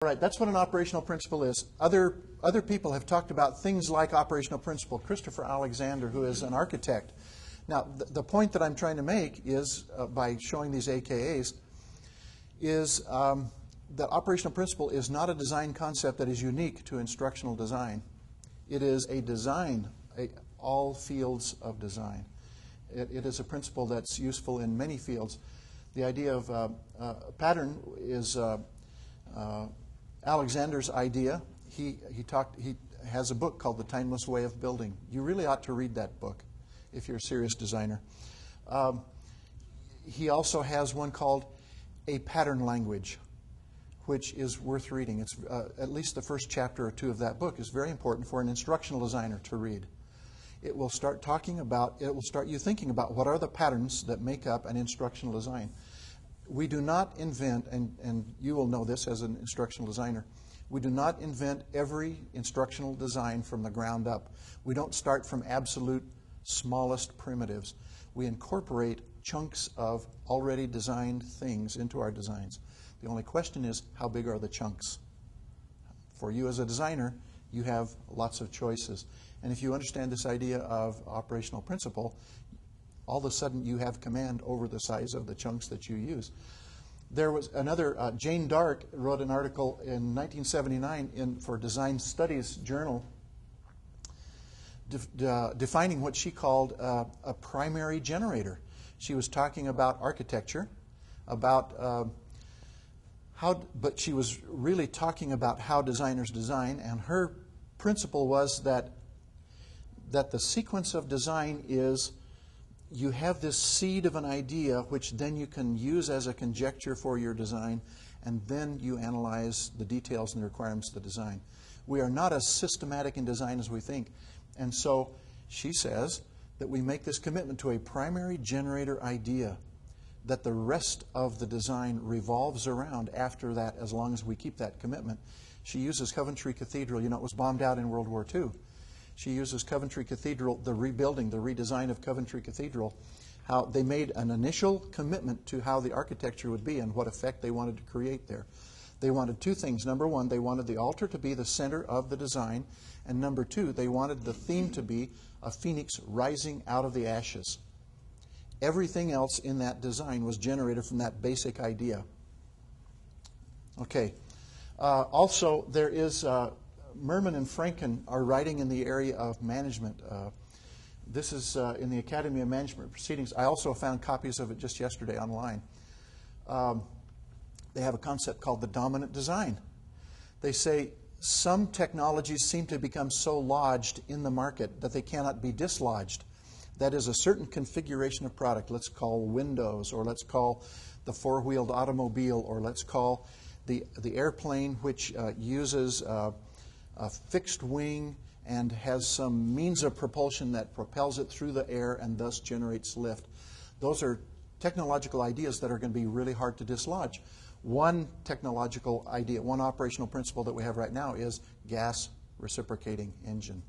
All right, that's what an operational principle is. Other people have talked about things like operational principle. Christopher Alexander, who is an architect. Now, the point that I'm trying to make is, by showing these AKAs, is that operational principle is not a design concept that is unique to instructional design. It is a design, all fields of design. It is a principle that's useful in many fields. The idea of pattern is Alexander's idea. He has a book called The Timeless Way of Building. You really ought to read that book if you're a serious designer. He also has one called A Pattern Language, which is worth reading. It's at least the first chapter or two of that book is very important for an instructional designer to read. It will start you thinking about what are the patterns that make up an instructional design. We do not invent, and you will know this as an instructional designer, we do not invent every instructional design from the ground up. We don't start from absolute smallest primitives. We incorporate chunks of already designed things into our designs. The only question is, how big are the chunks? For you as a designer, you have lots of choices. And if you understand this idea of operational principle, all of a sudden you have command over the size of the chunks that you use. There was another, Jane Dark wrote an article in 1979 for Design Studies Journal defining what she called a primary generator. She was talking about architecture, but she was really talking about how designers design, and her principle was that the sequence of design is you have this seed of an idea which then you can use as a conjecture for your design, and then you analyze the details and the requirements of the design. We are not as systematic in design as we think. And so she says that we make this commitment to a primary generator idea that the rest of the design revolves around after that, as long as we keep that commitment. She uses Coventry Cathedral. You know, it was bombed out in World War II. She uses Coventry Cathedral, the rebuilding, the redesign of Coventry Cathedral, how they made an initial commitment to how the architecture would be and what effect they wanted to create there. They wanted two things. Number one, they wanted the altar to be the center of the design. And number two, they wanted the theme to be a phoenix rising out of the ashes. Everything else in that design was generated from that basic idea. Okay. Also, there is... Merman and Franken are writing in the area of management. This is in the Academy of Management Proceedings. I also found copies of it just yesterday online. They have a concept called the dominant design. They say some technologies seem to become so lodged in the market that they cannot be dislodged. That is, a certain configuration of product, let's call Windows, or let's call the four-wheeled automobile, or let's call the airplane, which uses a fixed wing and has some means of propulsion that propels it through the air and thus generates lift. Those are technological ideas that are going to be really hard to dislodge. One technological idea, one operational principle that we have right now is gas reciprocating engine.